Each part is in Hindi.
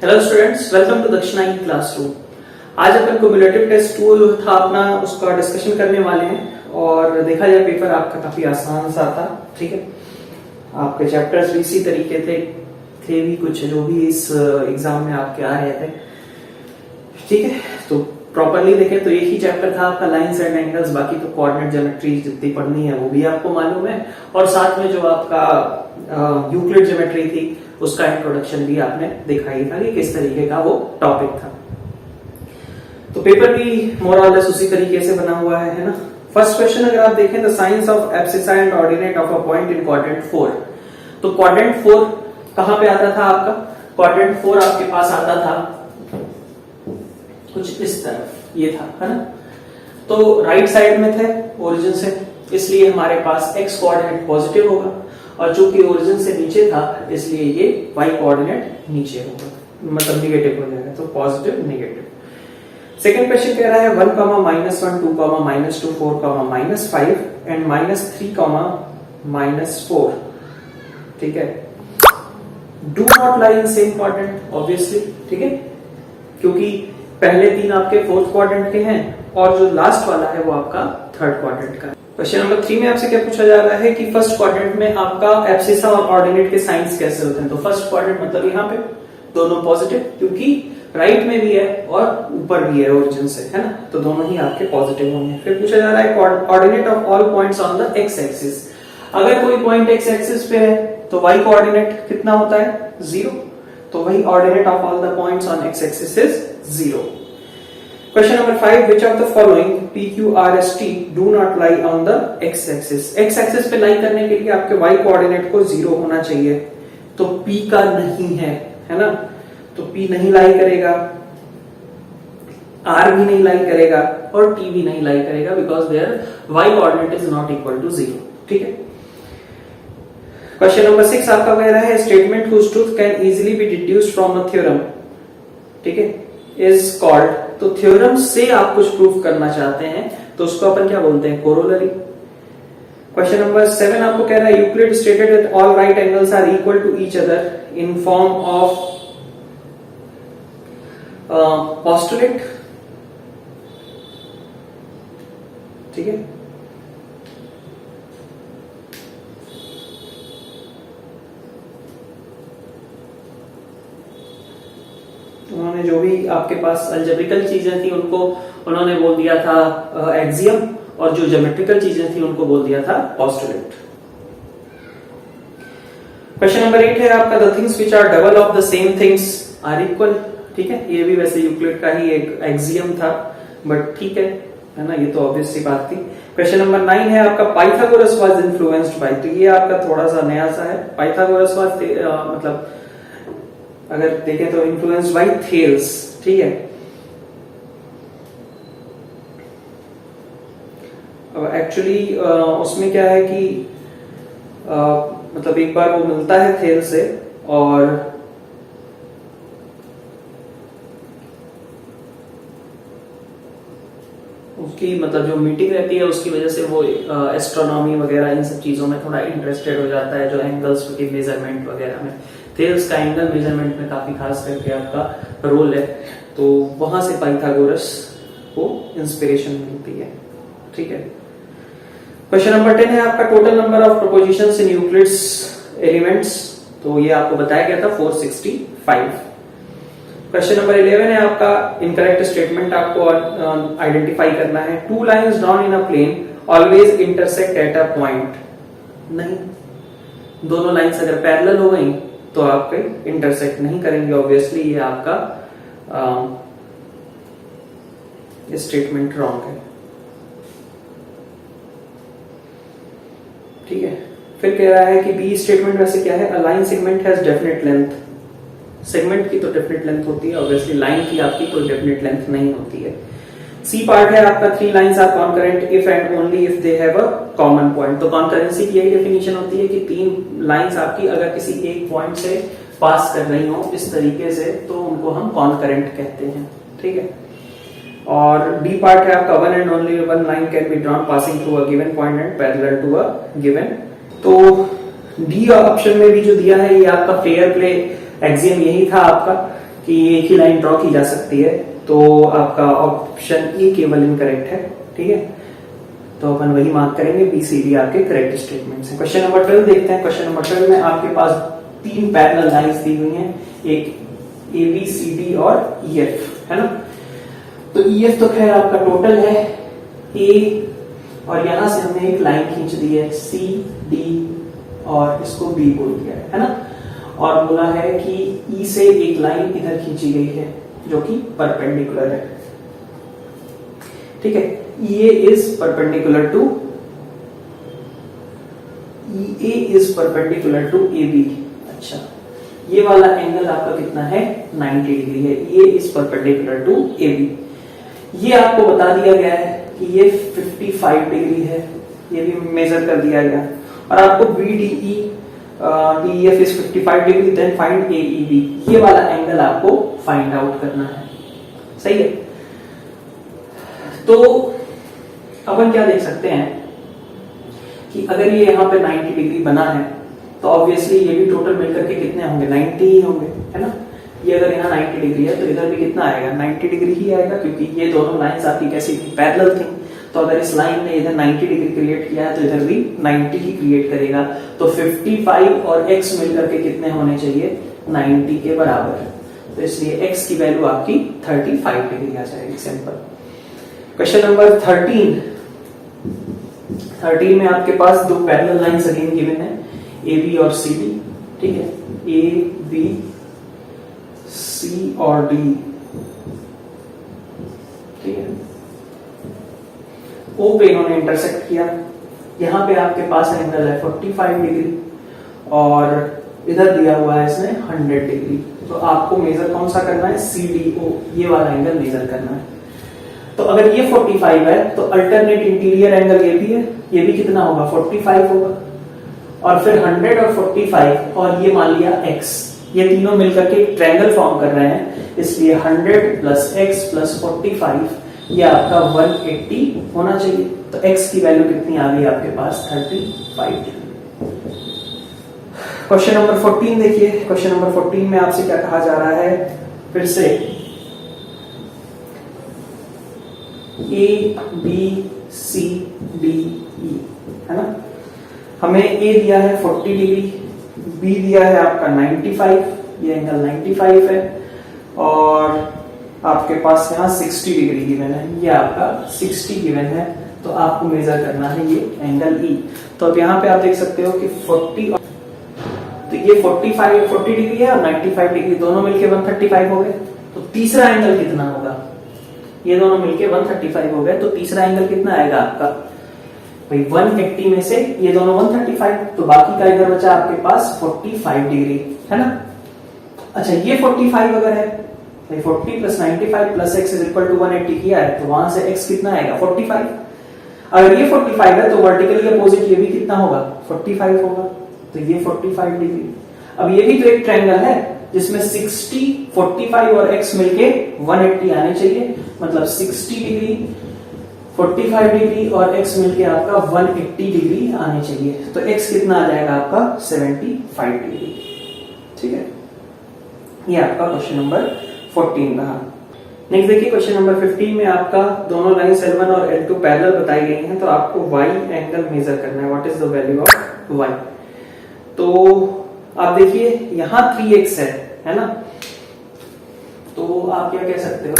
Hello students, welcome to Dakshinai classroom. आज अपन क्युमुलेटिव टेस्ट टूल था अपना, उसका डिस्कशन करने वाले हैं और देखा जाए पेपर आपका काफी आसान सा था। ठीक है, आपके चैप्टर्स भी इसी तरीके थे भी कुछ जो भी इस एग्जाम में आपके आ रहे थे। ठीक है, तो प्रॉपरली देखें तो एक ही चैप्टर था आपका लाइंस एंड एंगल्स, बाकी तो कोऑर्डिनेट ज्योमेट्री जितनी पढ़नी है वो भी आपको मालूम है और साथ में जो आपका यूक्लिड ज्योमेट्री थी उसका इंट्रोडक्शन भी आपने देखा ही था कि किस तरीके का वो टॉपिक था। तो पेपर भी मोर और लेस उसी तरीके से बना हुआ है ना। फर्स्ट क्वेश्चन अगर आप देखें, the science of abscissa and ordinate of a point in quadrant 4। तो क्वाड्रेंट 4 कहां पे आता था आपका? क्वाड्रेंट 4 आपके पास आता था कुछ इस तरफ, ये था, है ना। तो राइट साइड में थे ओरिजिन से, इसलिए हमारे पास एक्स कोऑर्डिनेट पॉजिटिव होगा और चूंकि ओरिजिन से नीचे था इसलिए ये वाई कोऑर्डिनेट नीचे होगा, मतलब निगेटिव हो जाएगा। तो पॉजिटिव नेगेटिव। सेकंड क्वेश्चन कह रहा है 1, -1, 2, -2, 4, -5 एंड -3, -4। ठीक है, do not lie in same quadrant, obviously. ठीक है, क्योंकि पहले तीन आपके फोर्थ क्वाड्रेंट के हैं और जो लास्ट वाला है वो आपका थर्ड क्वाड्रेंट का है। क्वेश्चन नंबर 3 में आपसे क्या पूछा जा रहा है कि फर्स्ट क्वाड्रेंट में आपका एब्सिसा और ऑर्डिनेट के साइंस कैसे होते हैं। तो फर्स्ट क्वाड्रेंट मतलब यहाँ पे दोनों पॉजिटिव, क्योंकि राइट में भी है और ऊपर भी है ओरिजिन से, है ना, तो दोनों ही आपके पॉजिटिव होंगे। फिर पूछा जा रहा है ordinate of all points on the x axis. अगर कोई पॉइंट एक्स एक्सिस पे है तो वाई कोऑर्डिनेट कितना होता है? 0। तो वही ordinate of all the points on x axis is 0। Question number 5, which of the following P, Q, R, S, T do not lie on the x axis? x axis पे लाई करने के लिए आपके y कोऑर्डिनेट को 0 होना चाहिए, तो P का नहीं है ना, तो P नहीं लाई करेगा, R भी नहीं लाई करेगा और T भी नहीं लाई करेगा, because there y coordinate is not equal to 0। ठीक है। क्वेश्चन नंबर 6 आपका कह रहा है statement whose truth can easily be deduced from a theorem, ठीक है, इज कॉल्ड। तो थ्योरम से आप कुछ प्रूफ करना चाहते हैं तो उसको अपन क्या बोलते हैं? कोरोलरी। क्वेश्चन नंबर 7 आपको कह रहा है Euclid stated that all right angles are equal to each other in form of postulate. ठीक है, उन्होंने जो भी आपके पास अलजेब्रिकल चीजें थी उनको उन्होंने बोल दिया था एक्सियम, और जो ज्योमेट्रिकल चीजें थी उनको बोल दिया था पोस्टुलेट। क्वेश्चन नंबर 8 है आपका the things which are double of the same things are equal. ठीक है, ये भी वैसे यूक्लिड का ही एक एक्सियम था, बट ठीक है ना, ये तो ऑब्वियस सी बात थी। क्वेश्चन नंबर 9 है आपका पाइथागोरस वाज इन्फ्लुएंस्ड बाय। तो ये आपका थोड़ा सा नया सा है। पाइथागोरस वाज मतलब अगर देखें तो इन्फ्लुएंस्ड बाय थेल्स। ठीक है, अब एक्चुअली उसमें क्या है कि मतलब एक बार वो मिलता है थेल से और उसकी मतलब जो मीटिंग रहती है उसकी वजह से वो एस्ट्रोनॉमी वगैरह इन सब चीजों में थोड़ा इंटरेस्टेड हो जाता है, जो एंगल्स की मेजरमेंट वगैरह में। थेल्स का एंगल मेजरमेंट में काफी खास करके आपका रोल है, तो वहां से पाइथागोरस को इंस्पिरेशन मिलती है। ठीक है। क्वेश्चन नंबर 10 है आपका total number of propositions in Euclid's elements. तो ये आपको बताया गया था 465। क्वेश्चन नंबर 11 है आपका इनकरेक्ट स्टेटमेंट आपको आइडेंटिफाई करना है। 2 lines drawn in a plane always intersect at a point. नहीं, दोनों लाइन्स अगर पैरेलल हो गई तो आपके इंटरसेक्ट नहीं करेंगे, ऑब्वियसली ये आपका स्टेटमेंट रॉन्ग है। ठीक है, फिर कह रहा है कि बी स्टेटमेंट वैसे क्या है? A line segment has definite length. Segment की तो डेफिनेट लेंथ होती है, ऑब्वियसली लाइन की आपकी कोई डेफिनेट लेंथ नहीं होती है। सी पार्ट है आपका 3 lines are concurrent if and only if they have a common point. तो कॉन्करेंसी की यही डेफिनेशन होती है कि 3 लाइंस आपकी अगर किसी एक पॉइंट से पास कर रही हो इस तरीके से तो उनको हम कॉन्करेंट कहते हैं। ठीक है, और डी पार्ट है आपका 1 and only 1 line can be drawn passing through a given point and parallel to a given. तो डी ऑप्शन में भी जो दिया है ये आपका फेयर प्ले एक्सियम यही था आपका कि एक ही लाइन ड्रॉ की जा सकती है, तो आपका ऑप्शन ए केवल इनकरेक्ट है। ठीक है, तो अपन वही मार्क करेंगे, बी सी डी आपके करेक्ट स्टेटमेंट्स हैं। क्वेश्चन नंबर 12 देखते हैं। क्वेश्चन नंबर 12 में आपके पास 3 पैरेलल लाइंस दी हुई हैं, एक ए बी सी डी और ई एफ, है ना। तो ई एफ तो खैर आपका टोटल है ए, और यहां से हमने एक लाइन खींच दी है सी डी और इसको बी बोल दिया है ना, और बोला है कि ई से एक लाइन इधर खींची गई है जो कि परपेंडिकुलर है। ठीक है, EA is perpendicular to EA is perpendicular to AB। अच्छा, ये वाला एंगल आपका कितना है, 90 डिग्री है। EA is perpendicular to AB। ये आपको बता दिया गया है कि ये 55 डिग्री है, ये भी मेजर कर दिया गया, और आपको BDE DEF is 55 degree, then find AEB। ये वाला एंगल आपको फाइंड आउट करना है। सही है, तो अपन क्या देख सकते हैं कि अगर ये यहाँ पे 90 डिग्री बना है तो ऑब्वियसली ये भी टोटल मिलकर के कितने होंगे, 90 ही होंगे, है ना। ये अगर यहाँ 90 डिग्री है तो इधर भी कितना आएगा, 90 डिग्री ही आएगा, क्योंकि ये दोनों लाइंस आपकी कैसी थी, पैरेलल थी। तो अगर इस लाइन ने इधर 90 डिग्री क्रिएट किया है तो इधर भी 90 ही क्रिएट करेगा। तो 55 और x मिलकर के कितने होने चाहिए, 90 के बराबर। तो इसलिए x की वैल्यू आपकी 35 डिग्री आ जाएगी। सिंपल। क्वेश्चन नंबर 13 में आपके पास 2 पैरेलल लाइंस अगेन गिवन है, ए बी और सी डी। ठीक है, ए बी सी और डी। ठीक है, ओ पे इन्होंने इंटरसेक्ट किया। यहां पे आपके पास एंगल है 45 डिग्री और इधर दिया हुआ है इसने 100 डिग्री। तो आपको मेजर कौन सा करना है, सी डी ओ, ये वाला एंगल मेजर करना है। तो अगर ये 45 है तो अल्टरनेट इंटीरियर एंगल ये भी है, ये भी कितना होगा, 45 होगा, और फिर 100 और 45 और ये मान लिया x, ये तीनों मिलकर के एक ट्रायंगल फॉर्म कर रहे हैं, इसलिए 100 प्लस x प्लस 45 ये आपका 180 होना चाहिए। तो x की वैल्यू कितनी आ गई आपके पास, 35 डिग्री। क्वेश्चन नंबर 14 देखिए। क्वेश्चन नंबर 14 में आपसे क्या कहा जा रहा है, फिर से A B C D E, है ना। हमें ए दिया है 40 डिग्री, बी दिया है आपका 95, ये एंगल 95 है, और आपके पास यहाँ 60 डिग्री गिवन है, ये आपका 60 गिवन है। तो आपको मेजर करना है ये एंगल ई। तो अब यहाँ पे आप देख सकते हो कि 40, तो ये 40 डिग्री है और 95 डिग्री दोनों मिलके 135 हो गए। तो तीसरा एंगल कितना होगा, ये दोनों मिलके 135 हो गए, तो तीसरा एंगल कितना आएगा आपका भाई, 180 में से ये दोनों 135, तो बाकी का इधर बचा आपके पास 45 डिग्री, है ना। अच्छा, ये 45 अगर है भाई, 40 plus 95 plus x is equal to 180 किया है, तो वहां से x कितना आएगा, 45। अगर ये 45 है तो वर्टिकली अपोजिट ये भी कितना होगा, 45 होगा, तो ये 45 डिग्री। अब ये भी तो एक ट्रायंगल है जिसमें 60, 45 और x मिलके 180 आने चाहिए, मतलब 60 डिग्री, 45 डिग्री और x मिलके आपका 180 डिग्री आने चाहिए। तो x कितना आ जाएगा आपका 75 डिग्री। ठीक है, ये आपका क्वेश्चन नंबर 14 रहा। नेक्स्ट देखिए, क्वेश्चन नंबर 15 में आपका दोनों लाइंस L1 और L2 पैरेलल बताई गई हैं, तो आपको y एंगल मेजर करना है, what is the value of y। तो आप देखिए यहां 3x है ना, तो आप क्या कह सकते हो,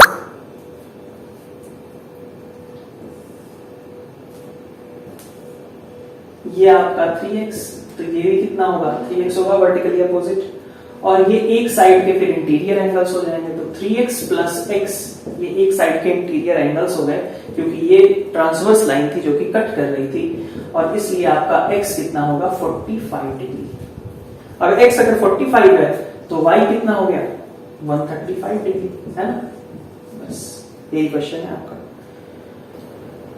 ये आपका 3x, तो ये भी कितना होगा, 3x होगा वर्टिकली अपोजिट, और ये एक साइड के फिर इंटीरियर एंगल्स हो जाएंगे। तो 3x प्लस x, ये एक साइड के इंटीरियर एंगल्स हो गए, क्योंकि ये ट्रांसवर्स लाइन थी जो कि कट कर रही थी, और इसलिए आपका x कितना होगा, 45 डिग्री। अब x अगर 45 है तो y कितना हो गया, 135 डिग्री, है ना। बस यही क्वेश्चन है आपका।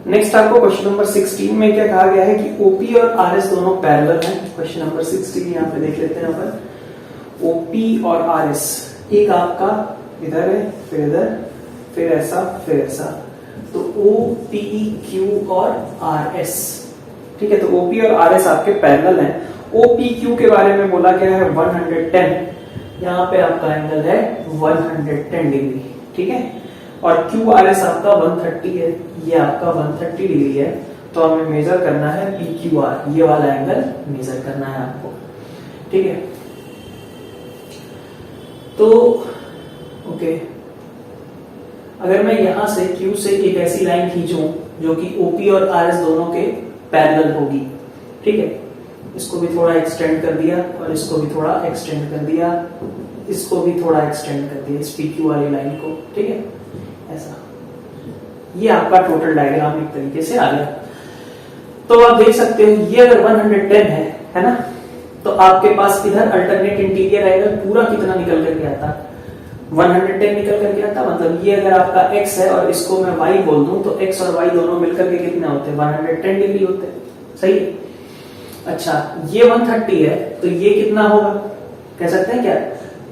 नेक्स्ट आपको क्वेश्चन नंबर 16 में क्या कहा गया है कि OP और RS दोनों पैरेलल हैं। क्वेश्चन नंबर 16 यहाँ पे देख लेते हैं। अपन OP और RS, एक आपका इधर है, फिर इधर, फिर ऐसा, फिर ऐसा, तो OPQ और RS। ठीक है, तो OP और RS आपके पैरेलल हैं। OPQ के बारे में बोला गया है 110, यहाँ पे आपका एंगल है 110 डिग्री, ठीक है। और QRS आपका 130 है, ये आपका 130 डिग्री है। तो हमें मेजर करना है PQR, ये वाला एंगल मेजर करना है आपको, ठीक है। तो ओके, अगर मैं यहां से Q से एक ऐसी लाइन खींचूं जो कि OP और RS दोनों के पैरेलल होगी, ठीक है। इसको भी थोड़ा एक्सटेंड कर दिया और इसको भी थोड़ा एक्सटेंड कर दिया, इसको भी थोड़ा एक्सटेंड कर दिया, इस PQ वाली लाइन को, ठीक है। ऐसा ये आपका टोटल डायग्राम एक तरीके से आ गया। तो आप देख सकते हो ये अगर 110 है ना, तो आपके पास इधर अल्टरनेट इंटीरियर एंगल पूरा कितना निकल करके आता, 110 निकल करके आता। मतलब ये अगर आपका x है और इसको मैं y बोल दूं तो x और y दोनों मिलकर के कितने होते हैं, 110 डिग्री होते हैं, सही है। अच्छा, ये 130 है तो ये कितना होगा, कह सकते हैं क्या,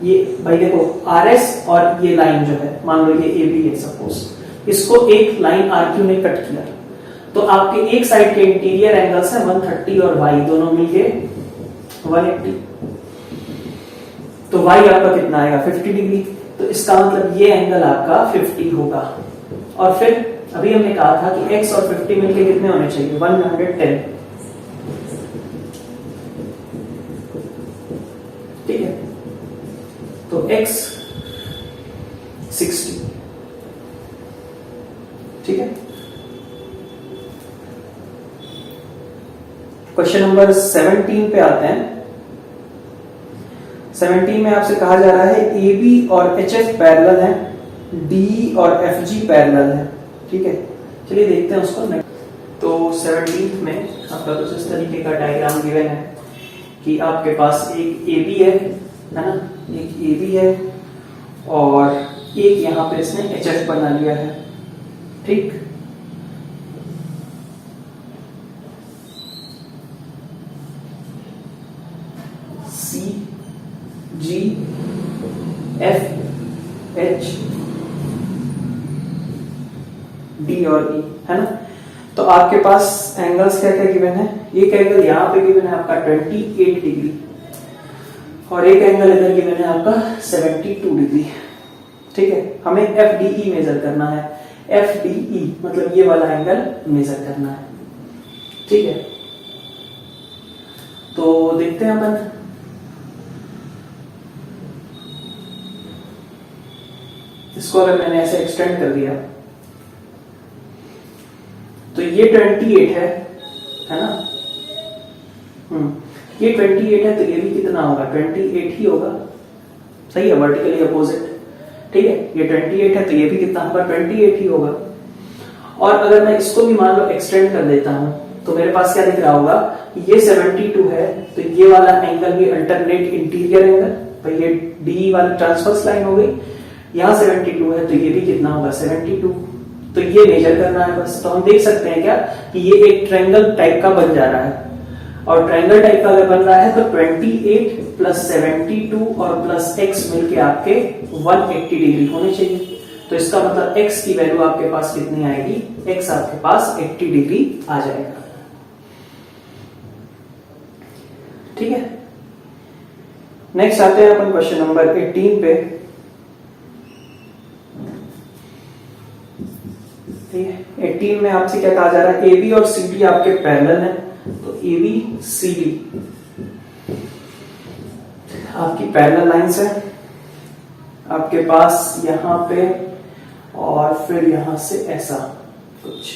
ये भाई देखो RS और ये लाइन जो है, मान लो ये AB है सपोज, इसको एक लाइन RQ ने कट किया, तो आपके एक साइड के इंटीरियर एंगल्स है 130 और y दोनों मिलके 180। तो y आपका कितना आएगा, 50 डिग्री। तो इसका मतलब ये एंगल आपका 50 होगा। और फिर अभी हमने कहा था कि x और 50 मिलके कितने होने चाहिए, 110, ठीक है। तो x 60, ठीक है। क्वेश्चन नंबर 17 पे आते हैं। 17 में आपसे कहा जा रहा है AB और HF पैरेलल है, DE और FG पैरेलल है, ठीक है। चलिए देखते हैं उसको। तो 17 में आपका कुछ इस तरीके का डायग्राम गिवन है कि आपके पास एक AB है ना, एक AB है और एक यहां पे इसने HF बना लिया है, ठीक। C G F H D और E है ना। तो आपके पास एंगल्स क्या क्या गिवन है, एक एंगल यहाँ पे गिवन है आपका 28 डिग्री और एक एंगल इधर गिवन है आपका 72 डिग्री, ठीक है। हमें FDE मेजर करना है, FDE मतलब ये वाला एंगल मेजर करना है, ठीक है। तो देखते हैं अपन, इसको अगर मैंने ऐसे एक्सटेंड कर दिया तो ये 28 है ना, ये 28 है तो ये भी कितना होगा, 28 ही होगा, सही है, वर्टिकली अपोजिट, ठीक है। ये 28 है तो ये भी कितना होगा, 28 ही होगा। और अगर मैं इसको भी मान लो एक्सटेंड कर देता हूं तो मेरे पास क्या दिख रहा होगा, ये 72 है तो ये वाला एंगल भी अल्टरनेट इंटीरियर एंगल, तो ये डी वाली ट्रांसवर्स लाइन हो गई, यहाँ 72 है तो ये भी कितना होगा, 72। तो ये मेजर करना है बस। तो हम देख सकते हैं क्या कि ये एक ट्रायंगल टाइप का बन जा रहा है, और ट्रायंगल टाइप का अगर बन रहा है तो 28 प्लस 72 और प्लस x मिलके आपके 180 डिग्री होने चाहिए। तो इसका मतलब x की वैल्यू आपके पास कितनी आएगी, x आपके पास 80 डिग्री आ जाएगा, ठीक है। नेक्स्ट आते हैं अपन क्वेश्चन नंबर 18 पे, ठीक है। 18 में आपसे क्या कहा जा रहा है, AB और CD आपके पैरेलल हैं, तो AB CD आपकी पैरेलल लाइंस है आपके पास यहां पे, और फिर यहां से ऐसा कुछ,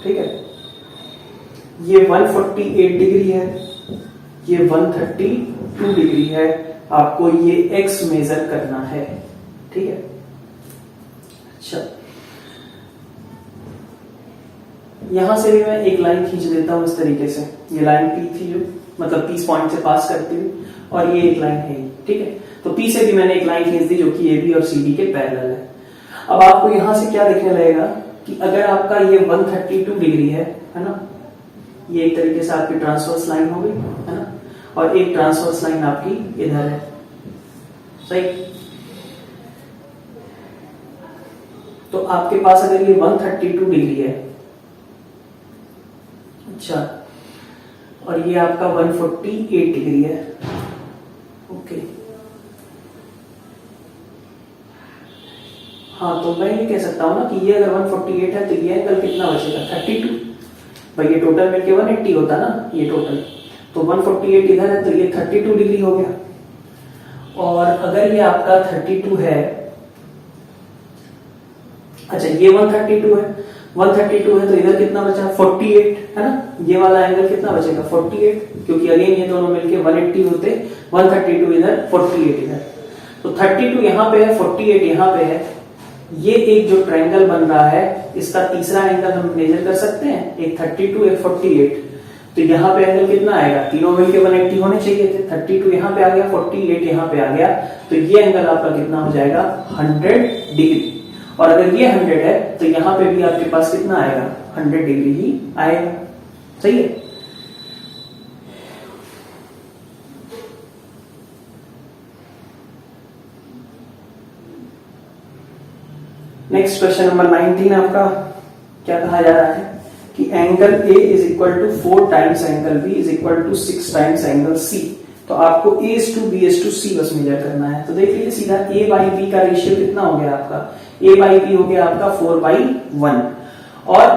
ठीक है। ये 148 डिग्री है, ये 132 डिग्री है, आपको ये x मेजर करना है, ठीक है। अच्छा, यहां से भी मैं एक लाइन खींच देता हूं इस तरीके से, ये लाइन P थी जो मतलब 30 पॉइंट से पास करती हुई, और ये एक लाइन है, ठीक है। तो P से भी मैंने एक लाइन खींच दी जो कि AB और CD के पैरेलल है। अब आपको यहां से क्या देखने लगेगा कि अगर आपका ये 132 डिग्री है ना, ये एक तरीके से आपकी ट्रांसवर्स लाइन हो गई है ना, और एक ट्रांसवर्स लाइन आपकी इधर है, सही। तो आपके पास अगर ये 132 डिग्री है, अच्छा, और ये आपका 148 डिग्री है, ओके। हाँ, तो मैं ये कह सकता हूँ ना कि ये अगर 148 है तो ये एंगल कितना बचेगा 32। भाई ये टोटल मिलके 180 होता ना, ये टोटल, तो 148 इधर है तो ये 32 डिग्री हो गया। और अगर ये आपका 32 है, अच्छा ये 132 है, 132 है तो इधर कितना बचा 48 है ना, ये वाला एंगल कितना बचेगा 48, क्योंकि अगेन ये दोनों मिलके 180 होते, 132 इधर 48 इधर, तो 32 यहाँ पे है 48 यहाँ पे है। ये एक जो ट्रायंगल बन रहा है इसका तीसरा एंगल हम मेजर कर सकते हैं, एक 32 एक 48, तो यहाँ पे एंगल कितना आएगा, तीनों मिलके 180 होने चाहिए थे, 32 यहाँ पे आ गया 48 यहाँ पे आ गया, तो ये एंगल आपका कितना हो जाएगा 100 डिग्री। और अगर ये 100 है तो यहाँ पे भी आपके पास कितना आएगा 100 डिग्री ही आएगा। सही है। नेक्स्ट क्वेश्चन नंबर 19 आपका क्या कहा जा रहा है कि angle A is equal to 4 times angle B is equal to 6 times angle C। तो आपको A/B/C बस मेजर करना है। तो देख लीजिए सीधा A/B का रेशियो कितना हो गया आपका, A/B हो गया आपका 4/1 और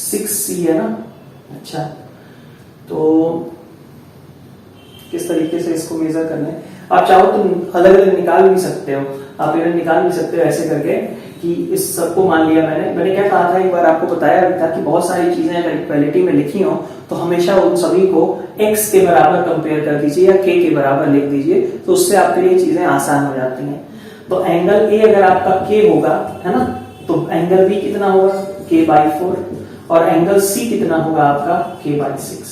6C है ना। अच्छा, तो किस तरीके से इसको मेजर करना है, आप चाहो तो अलग अलग निकाल भी सकते हो, आप इन्हें निकाल भी सकते हो ऐसे करके कि इस सबको मान लिया मैंने क्या कहा था, एक बार आपको बताया भी था कि बहुत सारी चीजें अगर इक्वालिटी में लिखी हो तो हमेशा उन सभी को x के बराबर कंपेयर कर दीजिए या k के बराबर लिख दीजिए, तो उससे आपके लिए चीजें आसान हो जाती हैं। तो एंगल A अगर आपका k होगा है ना, तो एंगल B कितना होगा k/4 और एंगल C कितना होगा आपका k/6।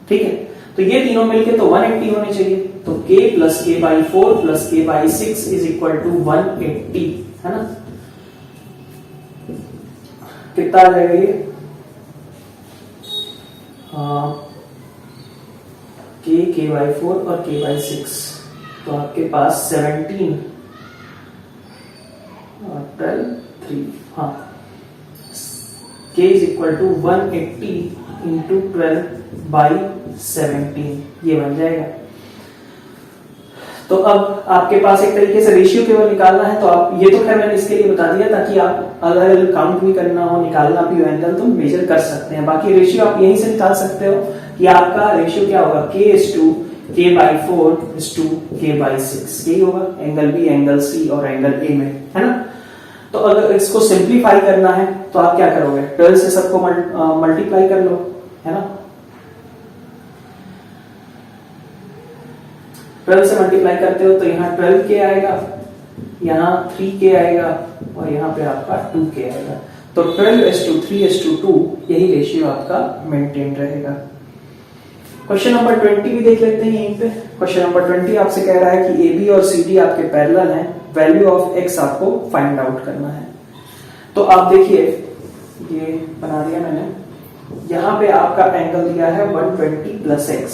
ठीक है, तो ये तीनों मिलके तो 180 होने चाहिए, तो k plus k/4 plus k/6 is equal to 180 है ना। कितना आ जाएगा ये k/4 और k/6, तो आपके पास 17 और 12 3, हाँ k is equal to 180 into 12/17 ये बन जाएगा। तो अब आपके पास एक तरीके से रेशियो केवल निकालना है, तो आप ये तो खैर मैंने इसके लिए बता दिया ताकि आप अलग अलग काउंट भी करना हो, निकालना भी हो एंगल, तो मेजर कर सकते हैं। बाकी रेशियो आप यहीं से निकाल सकते हो कि आपका रेशियो क्या होगा k/4 k/6 यही होगा एंगल B, एंगल C और एंगल A में, है ना। तो अगर इसको सिंप्लीफाई करना है तो आप क्या करोगे, 12 से सबको मल्टीप्लाई कर लो, है ना। 12 से मल्टीप्लाई करते हो तो यहाँ 12k आएगा, यहाँ 3k आएगा और यहाँ पे आपका 2k आएगा। तो 12:3:2 यही रेशियो आपका मेंटेन रहेगा। क्वेश्चन नंबर 20 भी देख लेते हैं यहीं पे। क्वेश्चन नंबर 20 आपसे कह रहा है कि AB और CD आपके पैरेलल हैं, वैल्यू ऑफ x आपको फाइंड आउट करना है। तो आप देखिए ये बना दिया मैंने, यहाँ पे आपका एंगल दिया है 120 प्लस x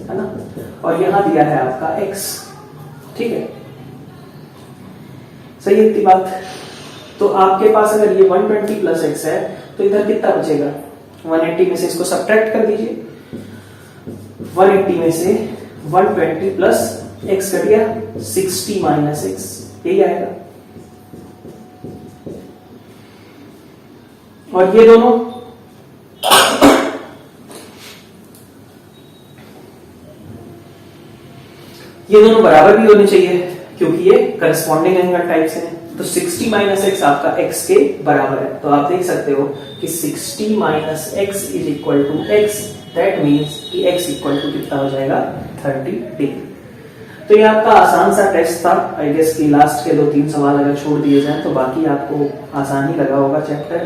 है ना, और यहां दिया है आपका x। ठीक है, सही है इतनी बात। तो आपके पास अगर ये 120 प्लस x है तो इधर कितना बचेगा, 180 में से इसको सब्ट्रैक्ट कर दीजिए, 180 में से 120 प्लस x कट गया, 60 माइनस x यही आएगा। और ये दोनों बराबर भी होने चाहिए क्योंकि ये करस्पॉन्डिंग एंगल टाइप से हैं। तो 60 माइनस एक्स आपका x के बराबर है। तो आप देख सकते हो कि 60 minus X is equal to X, that means कि x इक्वल टू कितना हो जाएगा 30 डिग्री। तो ये आपका आसान सा टेस्ट था। आई गेस कि लास्ट के 2-3 सवाल अगर छोड़ दिए जाएं तो बाकी आपको आसान ही लगा होगा चैप्टर,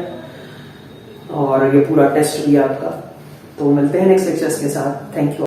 और ये पूरा टेस्ट भी आपका। तो मिलते हैं नेक्स्ट लेक्चर्स के साथ। Thank you.